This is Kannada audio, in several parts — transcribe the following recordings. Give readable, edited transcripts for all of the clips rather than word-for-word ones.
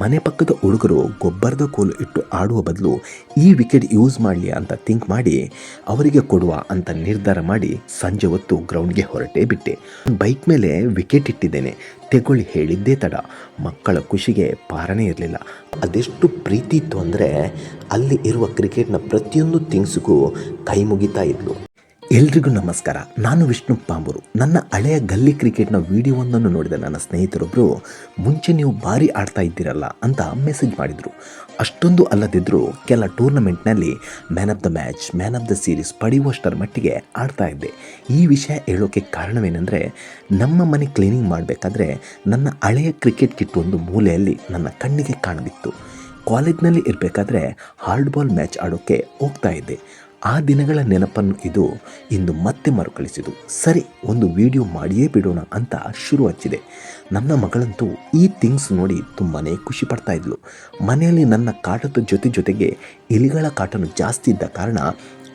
ಮನೆ ಪಕ್ಕದ ಹುಡುಗರು ಗೊಬ್ಬರದ ಕೋಲು ಇಟ್ಟು ಆಡುವ ಬದಲು ಈ ವಿಕೆಟ್ ಯೂಸ್ ಮಾಡಲಿ ಅಂತ ಥಿಂಕ್ ಮಾಡಿ ಅವರಿಗೆ ಕೊಡುವ ಅಂತ ನಿರ್ಧಾರ ಮಾಡಿ ಸಂಜೆ ಹೊತ್ತು ಗ್ರೌಂಡ್ಗೆ ಹೊರಟೇ ಬಿಟ್ಟೆ. ಬೈಕ್ ಮೇಲೆ ವಿಕೆಟ್ ಇಟ್ಟಿದ್ದೇನೆ, ತೆಗೊಳ್ಳಿ ಹೇಳಿದ್ದೇ ತಡ. ಮಕ್ಕಳ ಖುಷಿಗೆ ಪಾರನೇ ಇರಲಿಲ್ಲ. ಅದೆಷ್ಟು ಪ್ರೀತಿ ಇತ್ತು ಅಂದರೆ ಅಲ್ಲಿ ಇರುವ ಕ್ರಿಕೆಟ್ನ ಪ್ರತಿಯೊಂದು ಥಿಂಗ್ಸ್ಗೂ ಕೈ ಮುಗಿತಾ ಇದ್ಲು. ಎಲ್ರಿಗೂ ನಮಸ್ಕಾರ, ನಾನು ವಿಷ್ಣು ಪಾಂಬೂರು. ನನ್ನ ಹಳೆಯ ಗಲ್ಲಿ ಕ್ರಿಕೆಟ್ನ ವಿಡಿಯೋವೊಂದನ್ನು ನೋಡಿದ ನನ್ನ ಸ್ನೇಹಿತರೊಬ್ಬರು, ಮುಂಚೆ ನೀವು ಭಾರಿ ಆಡ್ತಾ ಇದ್ದೀರಲ್ಲ ಅಂತ ಮೆಸೇಜ್ ಮಾಡಿದರು. ಅಷ್ಟೊಂದು ಅಲ್ಲದಿದ್ದರೂ ಕೆಲ ಟೂರ್ನಮೆಂಟ್ನಲ್ಲಿ man of the match, man of the series ಪಡೆಯುವಷ್ಟರ ಮಟ್ಟಿಗೆ ಆಡ್ತಾ ಇದ್ದೆ. ಈ ವಿಷಯ ಹೇಳೋಕ್ಕೆ ಕಾರಣವೇನೆಂದರೆ, ನಮ್ಮ ಮನೆ ಕ್ಲೀನಿಂಗ್ ಮಾಡಬೇಕಾದ್ರೆ ನನ್ನ ಹಳೆಯ ಕ್ರಿಕೆಟ್ ಕಿಟ್ ಒಂದು ಮೂಲೆಯಲ್ಲಿ ನನ್ನ ಕಣ್ಣಿಗೆ ಕಾಣಬಿತ್ತು. ಕಾಲೇಜ್ನಲ್ಲಿ ಇರಬೇಕಾದ್ರೆ ಹಾರ್ಡ್ಬಾಲ್ ಮ್ಯಾಚ್ ಆಡೋಕ್ಕೆ ಹೋಗ್ತಾ ಇದ್ದೆ. ಆ ದಿನಗಳ ನೆನಪನ್ನು ಇದು ಇಂದು ಮತ್ತೆ ಮರುಕಳಿಸಿತು. ಸರಿ, ಒಂದು ವಿಡಿಯೋ ಮಾಡಿಯೇ ಬಿಡೋಣ ಅಂತ ಶುರು ಹಚ್ಚಿದೆ. ನನ್ನ ಮಗಳಂತೂ ಈ ಥಿಂಗ್ಸ್ ನೋಡಿ ತುಂಬಾ ಖುಷಿ ಪಡ್ತಾ ಇದ್ಲು. ಮನೆಯಲ್ಲಿ ನನ್ನ ಕಾಟದ ಜೊತೆಗೆ ಇಲಿಗಳ ಕಾಟನು ಜಾಸ್ತಿ ಇದ್ದ ಕಾರಣ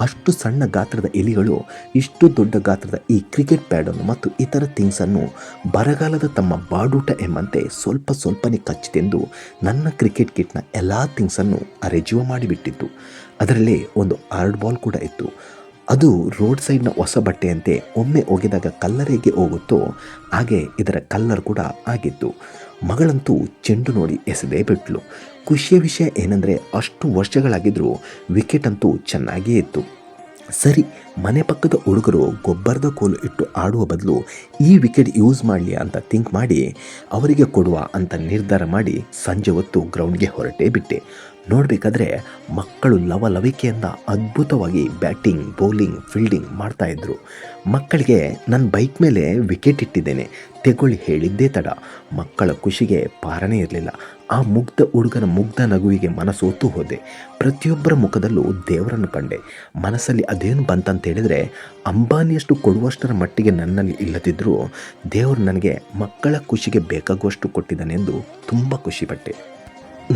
ಅಷ್ಟು ಸಣ್ಣ ಗಾತ್ರದ ಇಲಿಗಳು ಇಷ್ಟು ದೊಡ್ಡ ಗಾತ್ರದ ಈ ಕ್ರಿಕೆಟ್ ಪ್ಯಾಡನ್ನು ಮತ್ತು ಇತರ ಥಿಂಗ್ಸನ್ನು ಬರಗಾಲದ ತಮ್ಮ ಬಾಡೂಟ ಎಂಬಂತೆ ಸ್ವಲ್ಪನೇ ಕಚ್ಚಿತೆಂದು ನನ್ನ ಕ್ರಿಕೆಟ್ ಕಿಟ್ನ ಎಲ್ಲ ಥಿಂಗ್ಸನ್ನು ಅರೆಜೀವ ಮಾಡಿಬಿಟ್ಟಿತ್ತು. ಅದರಲ್ಲಿ ಒಂದು ಹಾರ್ಡ್ ಬಾಲ್ ಕೂಡ ಇತ್ತು. ಅದು ರೋಡ್ ಸೈಡ್ನ ಹೊಸ ಬಟ್ಟೆಯಂತೆ ಒಮ್ಮೆ ಒಗೆದಾಗ ಕಲ್ಲರ್ ಹೇಗೆ ಹೋಗುತ್ತೋ ಹಾಗೆ ಇದರ ಕಲ್ಲರ್ ಕೂಡ ಆಗಿತ್ತು. ಮಗಳಂತೂ ಚೆಂಡು ನೋಡಿ ಎಸೆದೇ ಬಿಟ್ಲು. ಖುಷಿಯ ವಿಷಯ ಏನಂದರೆ, ಅಷ್ಟು ವರ್ಷಗಳಾಗಿದ್ದರೂ ವಿಕೆಟ್ ಅಂತೂ ಚೆನ್ನಾಗಿಯೇ ಇತ್ತು. ಸರಿ, ಮನೆ ಪಕ್ಕದ ಹುಡುಗರು ಗೊಬ್ಬರದ ಕೋಲು ಇಟ್ಟು ಆಡುವ ಬದಲು ಈ ವಿಕೆಟ್ ಯೂಸ್ ಮಾಡಲಿ ಅಂತ ಥಿಂಕ್ ಮಾಡಿ ಅವರಿಗೆ ಕೊಡುವ ಅಂತ ನಿರ್ಧಾರ ಮಾಡಿ ಸಂಜೆ ಹೊತ್ತು ಗ್ರೌಂಡ್ಗೆ ಹೊರಟೇ ಬಿಟ್ಟೆ. ನೋಡಬೇಕಾದ್ರೆ ಮಕ್ಕಳು ಲವಲವಿಕೆಯಿಂದ ಅದ್ಭುತವಾಗಿ ಬ್ಯಾಟಿಂಗ್, ಬೌಲಿಂಗ್, ಫೀಲ್ಡಿಂಗ್ ಮಾಡ್ತಾಯಿದ್ರು. ಮಕ್ಕಳಿಗೆ ನನ್ನ ಬೈಕ್ ಮೇಲೆ ವಿಕೆಟ್ ಇಟ್ಟಿದ್ದೇನೆ, ತೆಗೊಳ್ಳಿ ಹೇಳಿದ್ದೇ ತಡ. ಮಕ್ಕಳ ಖುಷಿಗೆ ಪಾರನೇ ಇರಲಿಲ್ಲ. ಆ ಮುಗ್ಧ ಹುಡುಗನ ಮುಗ್ಧ ನಗುವಿಗೆ ಮನಸೋತು ಹೋದೆ. ಪ್ರತಿಯೊಬ್ಬರ ಮುಖದಲ್ಲೂ ದೇವರನ್ನು ಕಂಡೆ. ಮನಸ್ಸಲ್ಲಿ ಅದೇನು ಬಂತಂತ ಹೇಳಿದರೆ, ಅಂಬಾನಿಯಷ್ಟು ಕೊಡುವಷ್ಟರ ಮಟ್ಟಿಗೆ ನನ್ನಲ್ಲಿ ಇಲ್ಲದಿದ್ದರೂ ದೇವರು ನನಗೆ ಮಕ್ಕಳ ಖುಷಿಗೆ ಬೇಕಾಗುವಷ್ಟು ಕೊಟ್ಟಿದ್ದಾನೆಂದು ತುಂಬ ಖುಷಿಪಟ್ಟೆ.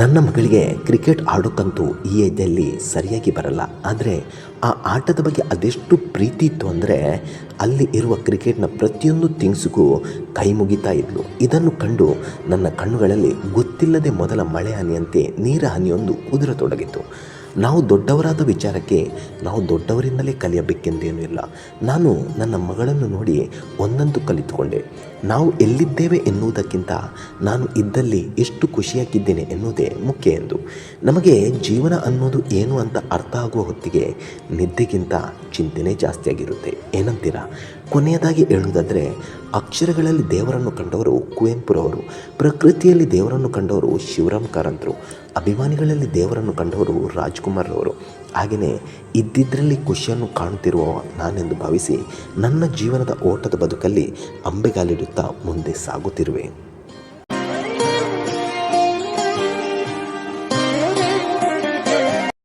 ನನ್ನ ಮಗಳಿಗೆ ಕ್ರಿಕೆಟ್ ಆಡೋಕ್ಕಂತೂ ಈ ಏಜಲ್ಲಿ ಸರಿಯಾಗಿ ಬರಲ್ಲ. ಆದರೆ ಆ ಆಟದ ಬಗ್ಗೆ ಅದೆಷ್ಟು ಪ್ರೀತಿ ಇತ್ತು ಅಂದರೆ ಅಲ್ಲಿ ಇರುವ ಕ್ರಿಕೆಟ್ನ ಪ್ರತಿಯೊಂದು ಥಿಂಗ್ಸ್ಗೂ ಕೈ ಮುಗಿತಾ ಇದ್ಲು. ಇದನ್ನು ಕಂಡು ನನ್ನ ಕಣ್ಣುಗಳಲ್ಲಿ ಗೊತ್ತಿಲ್ಲದೆ ಮೊದಲ ಮಳೆ ಹನಿಯಂತೆ ನೀರ ಹನಿಯೊಂದು ಉದುರತೊಡಗಿತು. ನಾವು ದೊಡ್ಡವರಾದ ವಿಚಾರಕ್ಕೆ ನಾವು ದೊಡ್ಡವರಿಂದಲೇ ಕಲಿಯಬೇಕೆಂದೇನೂ ಇಲ್ಲ. ನಾನು ನನ್ನ ಮಗಳನ್ನು ನೋಡಿ ಒಂದಂತೂ ಕಲಿತುಕೊಂಡೆ. ನಾವು ಎಲ್ಲಿದ್ದೇವೆ ಎನ್ನುವುದಕ್ಕಿಂತ ನಾನು ಇದ್ದಲ್ಲಿ ಎಷ್ಟು ಖುಷಿಯಾಗಿದ್ದೇನೆ ಎನ್ನುವುದೇ ಮುಖ್ಯ ಎಂದು. ನಮಗೆ ಜೀವನ ಅನ್ನೋದು ಏನು ಅಂತ ಅರ್ಥ ಆಗುವ ಹೊತ್ತಿಗೆ ನಿದ್ದೆಗಿಂತ ಚಿಂತೆನೇ ಜಾಸ್ತಿಯಾಗಿರುತ್ತೆ. ಏನಂತೀರಾ? ಕೊನೆಯದಾಗಿ ಹೇಳುವುದಾದರೆ, ಅಕ್ಷರಗಳಲ್ಲಿ ದೇವರನ್ನು ಕಂಡವರು ಕುವೆಂಪುರವರು, ಪ್ರಕೃತಿಯಲ್ಲಿ ದೇವರನ್ನು ಕಂಡವರು ಶಿವರಾಮ್ ಕಾರಂತರು, ಅಭಿಮಾನಿಗಳಲ್ಲಿ ದೇವರನ್ನು ಕಂಡವರು ರಾಜ್ಕುಮಾರ್ ಅವರು. ಹಾಗೆಯೇ ಇದ್ದಿದ್ದರಲ್ಲಿ ಖುಷಿಯನ್ನು ಕಾಣುತ್ತಿರುವ ನಾನೆಂದು ಭಾವಿಸಿ ನನ್ನ ಜೀವನದ ಓಟದ ಬದುಕಲ್ಲಿ ಅಂಬೆಗಾಲಿಡುತ್ತಾ ಮುಂದೆ ಸಾಗುತ್ತಿರುವೆ.